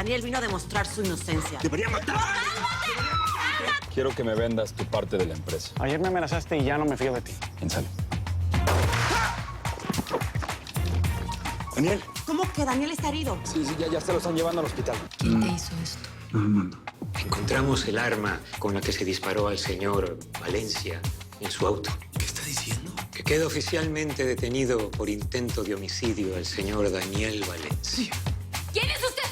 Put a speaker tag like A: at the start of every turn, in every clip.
A: Daniel vino a demostrar su inocencia.
B: ¡Debería matar!
C: Quiero que me vendas tu parte de la empresa.
D: Ayer me amenazaste y ya no me fío de ti.
C: ¿Quién sale?
B: Daniel.
A: ¿Cómo que Daniel está herido?
C: Sí, ya se lo están llevando al hospital.
E: ¿Quién te hizo esto?
F: Encontramos el arma con la que se disparó al señor Valencia en su auto.
B: ¿Qué está diciendo?
F: Que queda oficialmente detenido por intento de homicidio al señor Daniel Valencia.
E: ¿Quién es usted?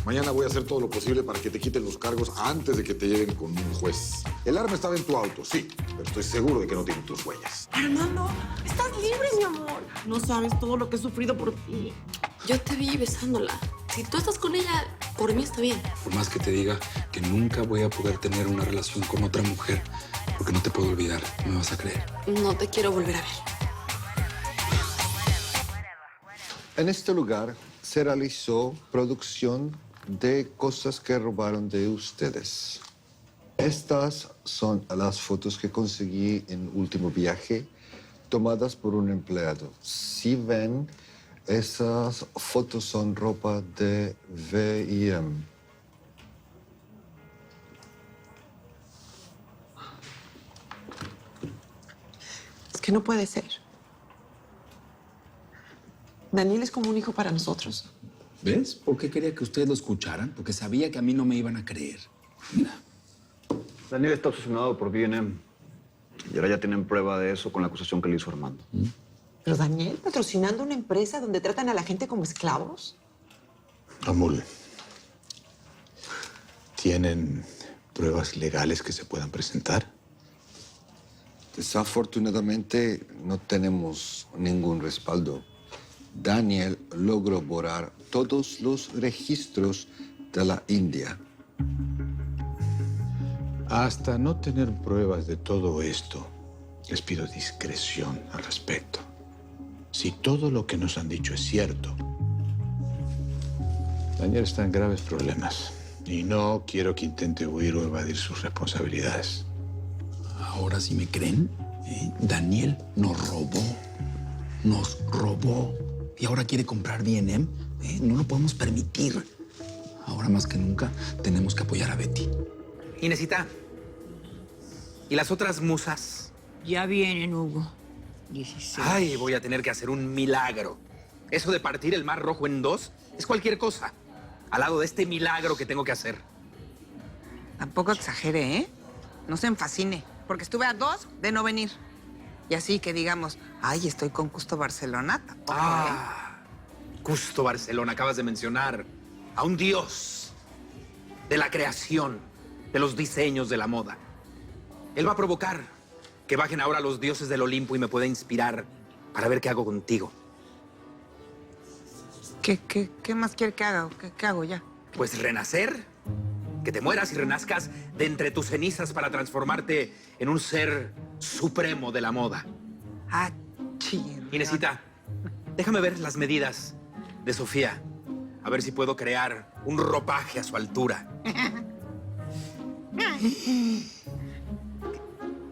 G: Mañana voy a hacer todo lo posible para que te quiten los cargos antes de que te lleven con un juez. El arma estaba en tu auto, sí, pero estoy seguro de que no tiene tus huellas.
A: Armando, estás libre, mi amor. No sabes todo lo que he sufrido por ti.
E: Yo te vi besándola. Si tú estás con ella, por mí está bien.
C: Por más que te diga que nunca voy a poder tener una relación con otra mujer, porque no te puedo olvidar, no me vas a creer.
E: No te quiero volver a ver.
H: En este lugar se realizó producción de cosas que robaron de ustedes. Estas son las fotos que conseguí en último viaje, tomadas por un empleado. Si ven, esas fotos son ropa de V&M.
I: Es que no puede ser. Daniel es como un hijo para nosotros.
J: ¿Ves? ¿Por qué quería que ustedes lo escucharan? Porque sabía que a mí no me iban a creer. Mira.
D: Daniel está obsesionado por V&M. Y ahora ya tienen prueba de eso con la acusación que le hizo Armando.
I: Pero Daniel patrocinando una empresa donde tratan a la gente como esclavos.
G: Amul, ¿tienen pruebas legales que se puedan presentar?
H: Desafortunadamente, no tenemos ningún respaldo. Daniel logró borrar todos los registros de la India.
G: Hasta no tener pruebas de todo esto, les pido discreción al respecto. Si todo lo que nos han dicho es cierto, Daniel está en graves problemas y no quiero que intente huir o evadir sus responsabilidades.
J: Ahora sí me creen. Daniel nos robó. Nos robó. Y ahora quiere comprar V&M. No lo podemos permitir. Ahora más que nunca tenemos que apoyar a Betty.
K: Inesita, ¿y las otras musas?
A: Ya vienen, Hugo. 16.
K: Ay, voy a tener que hacer un milagro. Eso de partir el Mar Rojo en dos es cualquier cosa. Al lado de este milagro que tengo que hacer.
L: Tampoco exagere, ¿eh? No se enfascine, porque estuve a 2 de no venir. Y así que digamos, ay, estoy con Custo Barcelona, tampoco,
K: Custo Barcelona, acabas de mencionar a un dios de la creación, de los diseños de la moda. Él va a provocar que bajen ahora los dioses del Olimpo y me pueda inspirar para ver qué hago contigo.
L: ¿Qué más quiere que haga? ¿Qué hago ya?
K: Pues renacer, que te mueras y renazcas de entre tus cenizas para transformarte en un ser supremo de la moda.
L: Ah, chido.
K: Inesita, déjame ver las medidas de Sofía. A ver si puedo crear un ropaje a su altura.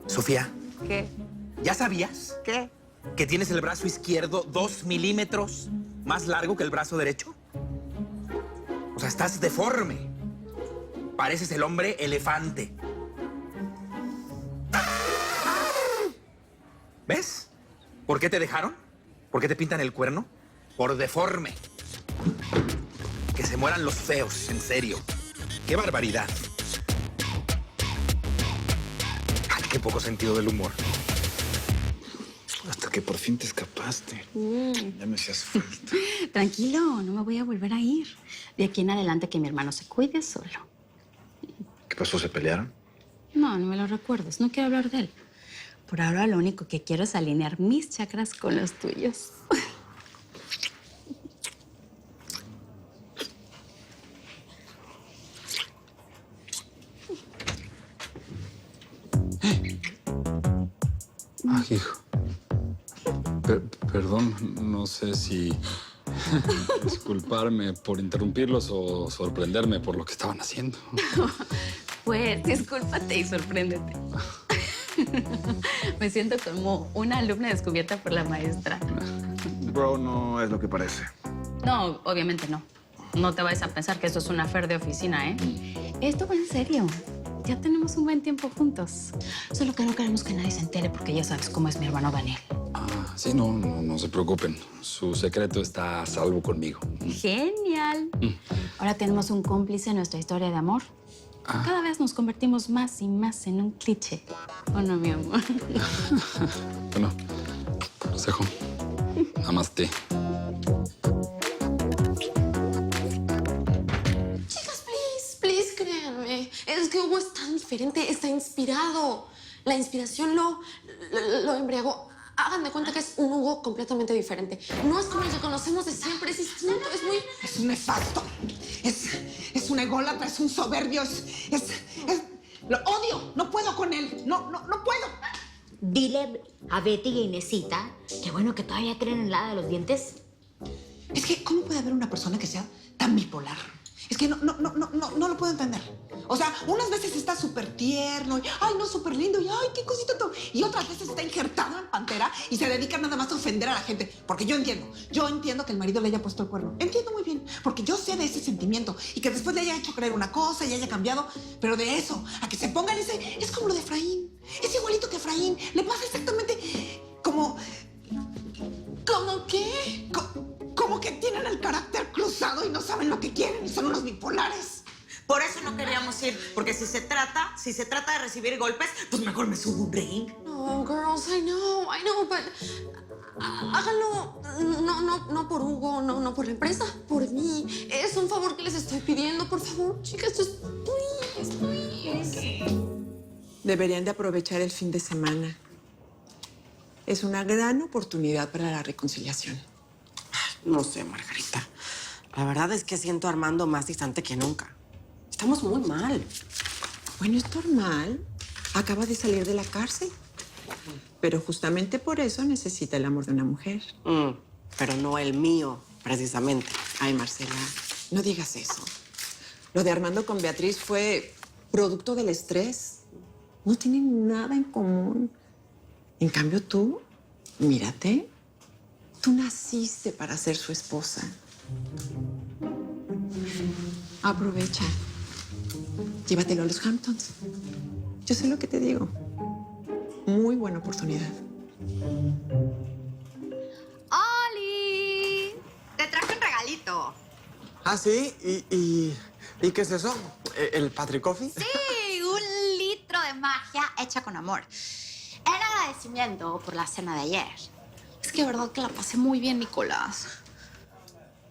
K: Sofía.
L: ¿Qué?
K: ¿Ya sabías?
L: ¿Qué?
K: ¿Que tienes el brazo izquierdo 2 milímetros más largo que el brazo derecho? O sea, estás deforme. Pareces el hombre elefante. ¿Ves? ¿Por qué te dejaron? ¿Por qué te pintan el cuerno? Por deforme. Que se mueran los feos, en serio. ¡Qué barbaridad! Ay, qué poco sentido del humor.
D: Hasta que por fin te escapaste. Ya me hacías falta.
E: Tranquilo, no me voy a volver a ir. De aquí en adelante que mi hermano se cuide solo.
D: ¿Qué pasó? ¿Se pelearon?
E: No, no me lo recuerdes. No quiero hablar de él. Por ahora lo único que quiero es alinear mis chakras con los tuyos.
C: Ah, hijo. Perdón, no sé si disculparme por interrumpirlos o sorprenderme por lo que estaban haciendo.
E: Pues, discúlpate y sorpréndete. Me siento como una alumna descubierta por la maestra.
D: Bro, no es lo que parece.
E: No, obviamente no. No te vayas a pensar que esto es una affair de oficina, ¿eh? Esto va en serio. Ya tenemos un buen tiempo juntos. Solo que no queremos que nadie se entere porque ya sabes cómo es mi hermano Daniel.
C: Ah, sí, no se preocupen. Su secreto está a salvo conmigo.
E: ¡Genial! Ahora tenemos un cómplice en nuestra historia de amor. Cada vez nos convertimos más y más en un cliché. ¿O no, mi amor?
C: Bueno, los dejo. Namaste.
A: Chicas, please, créanme. Es que Hugo es tan diferente, está inspirado. La inspiración lo embriagó. Hagan de cuenta que es un Hugo completamente diferente. No es como el que conocemos de siempre, es distinto, es muy...
L: Es un nefasto. Es un ególatra, es un soberbio, lo odio, no puedo con él, no puedo.
B: Dile a Betty y a Inesita que bueno que todavía creen en la hada de los dientes.
L: Es que, ¿cómo puede haber una persona que sea tan bipolar? Es que no lo puedo entender. O sea, unas veces está súper tierno, y, ay, no, súper lindo, y ay, qué cosita todo. Y otras veces está injertado en pantera y se dedica nada más a ofender a la gente. Porque yo entiendo que el marido le haya puesto el cuerno. Entiendo muy bien, porque yo sé de ese sentimiento y que después le haya hecho creer una cosa y haya cambiado. Pero de eso, a que se pongan ese, es como lo de Efraín. Es igualito que Efraín. Le pasa exactamente como... ¿Cómo qué? Como que tienen el carácter cruzado y no saben lo que quieren y son unos bipolares.
I: Por eso no queríamos ir, porque si se trata de recibir golpes, pues mejor me subo un ring.
A: No, girls, I know, but... háganlo, no por Hugo, no por la empresa, por mí. Es un favor que les estoy pidiendo, por favor, chicas, just please.
I: Deberían de aprovechar el fin de semana. Es una gran oportunidad para la reconciliación.
A: No sé, Margarita. La verdad es que siento a Armando más distante que nunca. Estamos muy mal.
I: Bueno, es normal. Acaba de salir de la cárcel. Pero justamente por eso necesita el amor de una mujer.
A: Pero no el mío, precisamente.
I: Ay, Marcela, no digas eso. Lo de Armando con Beatriz fue producto del estrés. No tienen nada en común. En cambio, tú, mírate. Tú naciste para ser su esposa. Aprovecha. Llévatelo a los Hamptons. Yo sé lo que te digo. Muy buena oportunidad.
E: ¡Oli! Te traje un regalito.
M: ¿Ah, sí? ¿Y qué es eso? ¿El Patrick Coffee?
E: Sí, 1 litro de magia hecha con amor. En agradecimiento por la cena de ayer. Es que de verdad que la pasé muy bien, Nicolás.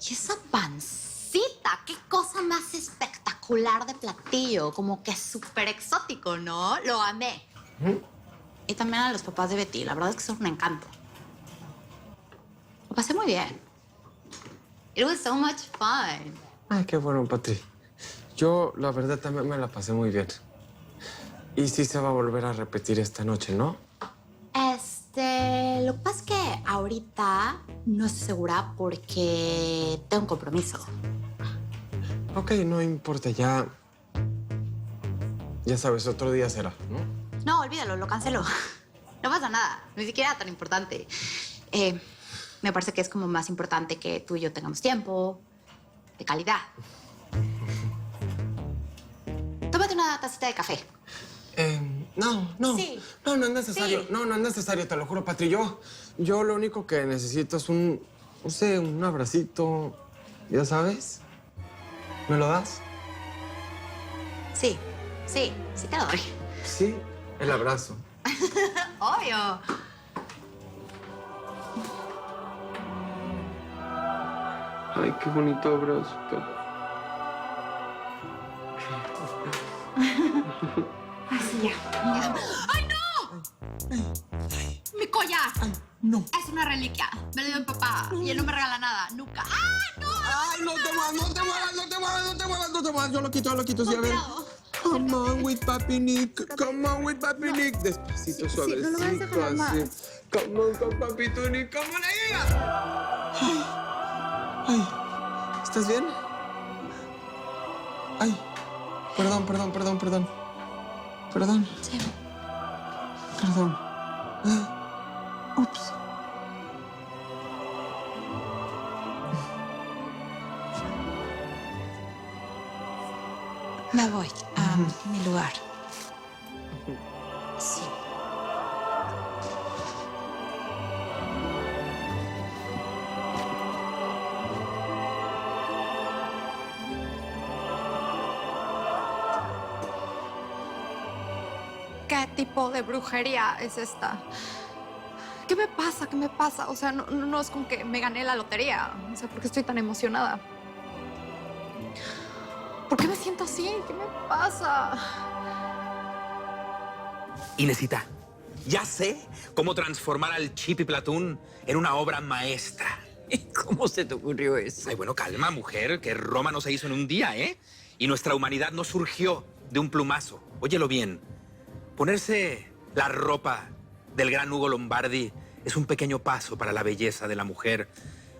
E: Y esa pancita, qué cosa más espectacular de platillo. Como que súper exótico, ¿no? Lo amé. Y también a los papás de Betty. La verdad es que son un encanto. Lo pasé muy bien. It was so much fun.
M: Ay, qué bueno, Patri. Yo, la verdad, también me la pasé muy bien. Y sí se va a volver a repetir esta noche, ¿no?
E: Lo que pasa es que ahorita no estoy segura porque tengo un compromiso.
M: Ok, no importa, ya... Ya sabes, otro día será, ¿no?
E: No, olvídalo, lo cancelo. No pasa nada, ni siquiera tan importante. Me parece que es como más importante que tú y yo tengamos tiempo, de calidad. Tómate una tacita de café.
M: No.
E: Sí.
M: No es necesario.
E: Sí.
M: No es necesario, te lo juro, Patri. Yo lo único que necesito es un abracito, ¿ya sabes? ¿Me lo das?
E: Sí te lo doy.
M: Sí, el abrazo.
E: Obvio.
M: Ay, qué bonito abrazo.
E: Así ya. ¡Ay, no! ¡Mi collar!
M: No.
E: Es una reliquia. Me lo dio mi papá y él no me regala nada. Nunca. ¡Ay, no!
M: ¡Ay, no te muevas! Yo lo quito, sí, a ver.
E: Cuidado.
M: Come on with Papi Nick. Despacito, suavecito,
E: no lo vas a dejar más.
M: así. Come on con Papito Nick. ¿Cómo le digas? Ay. ¿Estás bien? Ay. Perdón.
E: Sí.
M: Perdón. Ups.
L: Me voy a mi lugar.
B: Sí.
E: ¿Qué tipo de brujería es esta? ¿Qué me pasa? ¿Qué me pasa? O sea, no es como que me gané la lotería. O sea, ¿por qué estoy tan emocionada? ¿Por qué me siento así? ¿Qué me pasa?
K: Inesita, ya sé cómo transformar al Chip y Platón en una obra maestra.
F: ¿Cómo se te ocurrió eso?
K: Ay, bueno, calma, mujer, que Roma no se hizo en un día, ¿eh? Y nuestra humanidad no surgió de un plumazo. Óyelo bien. Ponerse la ropa del gran Ugo Lombardi es un pequeño paso para la belleza de la mujer,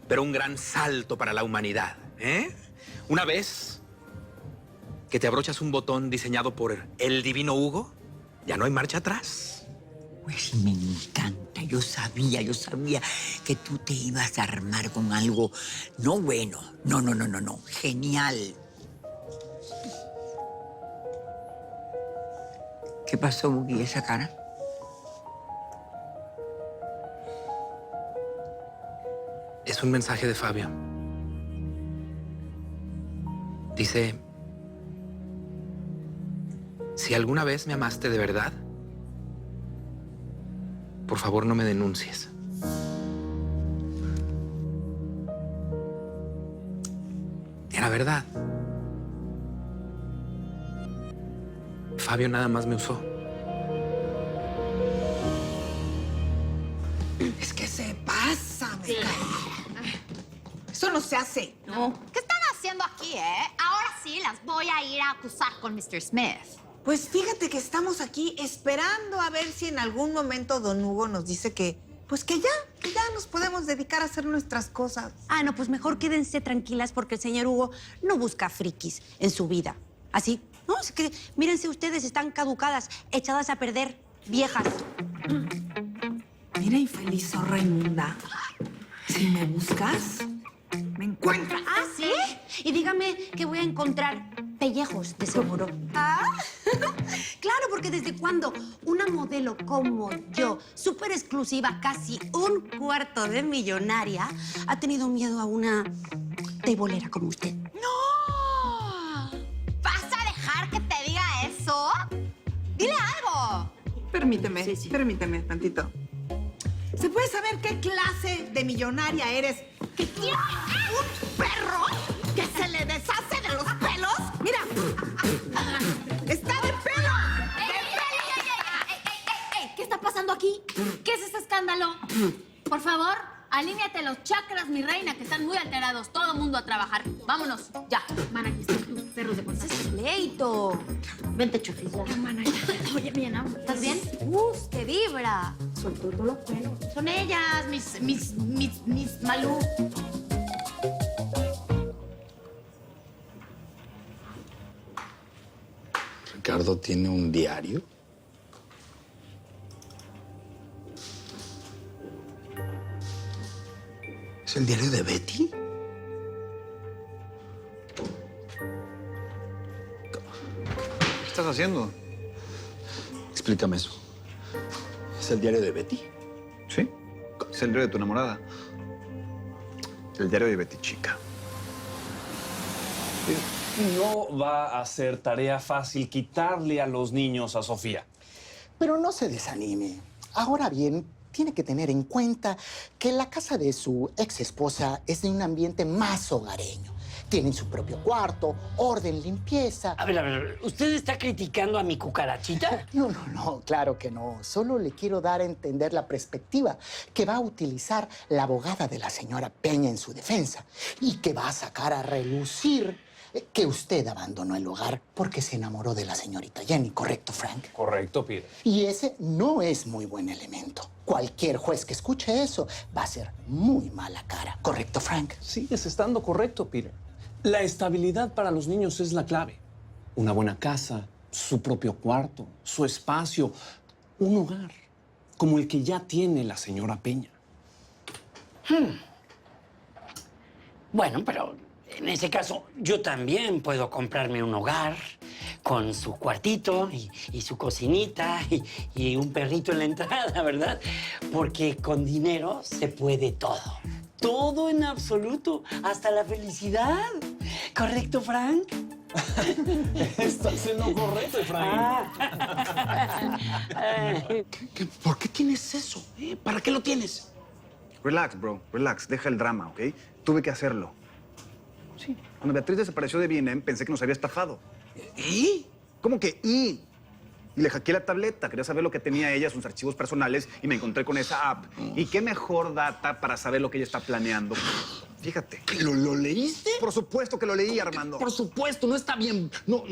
K: pero un gran salto para la humanidad, ¿eh? Una vez que te abrochas un botón diseñado por el divino Hugo, ya no hay marcha atrás.
F: Pues me encanta. Yo sabía que tú te ibas a armar con algo no bueno. No. Genial. ¿Qué pasó, Buki, esa cara?
K: Es un mensaje de Fabio. Dice, si alguna vez me amaste de verdad, por favor no me denuncies. Era verdad. Fabio nada más me usó.
L: Es que se pasa, me cae. Eso no se hace.
E: No. ¿Qué están haciendo aquí, Ahora sí las voy a ir a acusar con Mr. Smith.
L: Pues fíjate que estamos aquí esperando a ver si en algún momento don Hugo nos dice que ya nos podemos dedicar a hacer nuestras cosas.
B: Ah, no, pues mejor quédense tranquilas porque el señor Hugo no busca frikis en su vida. Así, no, es que mírense ustedes, están caducadas, echadas a perder, viejas.
L: Mira, infeliz zorra inmunda. Si me buscas, me encuentras.
B: ¿Ah, sí? Y dígame que voy a encontrar pellejos, de seguro. ¿Ah? Claro, porque ¿desde cuándo una modelo como yo, súper exclusiva, casi un cuarto de millonaria, ha tenido miedo a una teibolera como usted?
E: ¡No! ¿Vas a dejar que te diga eso? ¡Dile algo!
L: Permíteme,
B: Sí.
L: permíteme tantito. ¿Se puede saber qué clase de millonaria eres? ¿Que tiene un perro que se le deshace de los pelos? Mira, está de pelo.
N: ¡Ey! ¿Qué está pasando aquí? ¿Qué es este escándalo? Por favor, alíñate los chakras, mi reina, que están muy alterados. Todo el mundo a trabajar. Vámonos, ya.
B: Mana, aquí están tus perros de confianza. ¡Ese es pleito! Vente, Chofis, ya.
N: Mana, ya. Oye, bien, ¿estás bien?
B: ¡Qué vibra!
N: Soltó todos los pelos. Son ellas, mis Malú.
J: ¿Ricardo tiene un diario? ¿Es el diario de Betty?
D: ¿Qué estás haciendo?
J: Explícame eso. ¿Es el diario de Betty?
D: Sí, es el diario de tu enamorada. El diario de Betty Chica.
O: No va a ser tarea fácil quitarle a los niños a Sofía.
P: Pero no se desanime. Ahora bien, tiene que tener en cuenta que la casa de su ex esposa es de un ambiente más hogareño. Tienen su propio cuarto, orden, limpieza.
Q: A ver, ¿usted está criticando a mi cucarachita?
P: No, claro que no. Solo le quiero dar a entender la perspectiva que va a utilizar la abogada de la señora Peña en su defensa y que va a sacar a relucir que usted abandonó el hogar porque se enamoró de la señorita Jenny, ¿correcto, Frank?
O: Correcto, Peter.
P: Y ese no es muy buen elemento. Cualquier juez que escuche eso va a ser muy mala cara, ¿correcto, Frank?
O: Sigues estando correcto, Peter. La estabilidad para los niños es la clave. Una buena casa, su propio cuarto, su espacio, un hogar, como el que ya tiene la señora Peña.
Q: Bueno, pero en ese caso yo también puedo comprarme un hogar, con su cuartito y su cocinita y un perrito en la entrada, ¿verdad? Porque con dinero se puede todo. Todo en absoluto, hasta la felicidad. ¿Correcto, Frank?
O: Estás en lo correcto, Efraín.
K: ¿Por qué tienes eso? ¿Para qué lo tienes?
D: Relax, bro, relax. Deja el drama, ¿ok? Tuve que hacerlo. Sí. Cuando Beatriz desapareció de B&M, pensé que nos había estafado.
K: ¿Y?
D: ¿Cómo que y? Y le hackeé la tableta. Quería saber lo que tenía ella, sus archivos personales, y me encontré con esa app. ¿Y qué mejor data para saber lo que ella está planeando? Fíjate.
K: ¿Lo leíste?
D: Por supuesto que lo leí, Armando.
K: Por supuesto, no está bien. No,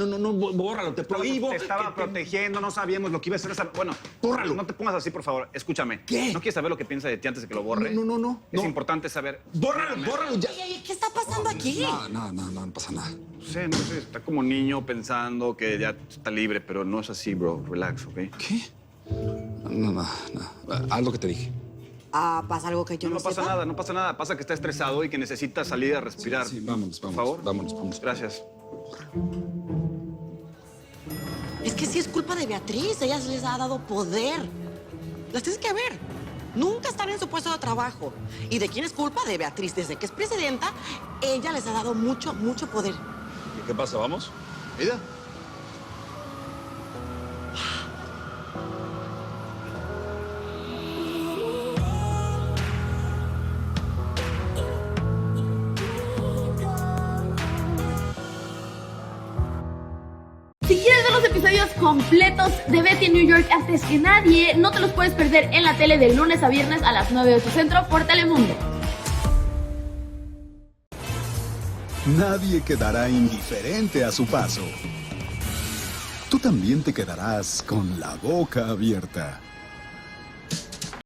K: bórralo, te prohíbo.
D: Te estaba protegiendo, no sabíamos lo que iba a hacer esa... Bueno, bórralo. No te pongas así, por favor. Escúchame.
K: ¿Qué?
D: ¿No quieres saber lo que piensa de ti antes de que lo borre?
K: No.
D: Es importante saber...
K: Bórralo ya.
B: ¿Qué está pasando aquí?
C: No pasa nada.
D: No sé, está como niño pensando que ya está libre, pero no es así, bro. Relax, ¿ok?
C: ¿Qué? No. Haz lo que te dije.
B: ¿Pasa algo que yo no
D: No pasa
B: sepa?
D: nada, no pasa nada. Pasa que está estresado y que necesita salir a respirar.
C: Sí, vámonos.
D: Por favor.
C: Vámonos.
D: Gracias.
B: Es que sí es culpa de Beatriz. Ella les ha dado poder. Las tienes que ver. Nunca están en su puesto de trabajo. ¿Y de quién es culpa? De Beatriz. Desde que es presidenta, ella les ha dado mucho poder.
C: ¿Qué pasa? ¿Vamos?
D: ¿Ida?
N: Si quieres ver los episodios completos de Betty en New York antes que nadie, no te los puedes perder en la tele de lunes a viernes a las 9 de tu centro por Telemundo.
R: Nadie quedará indiferente a su paso. Tú también te quedarás con la boca abierta.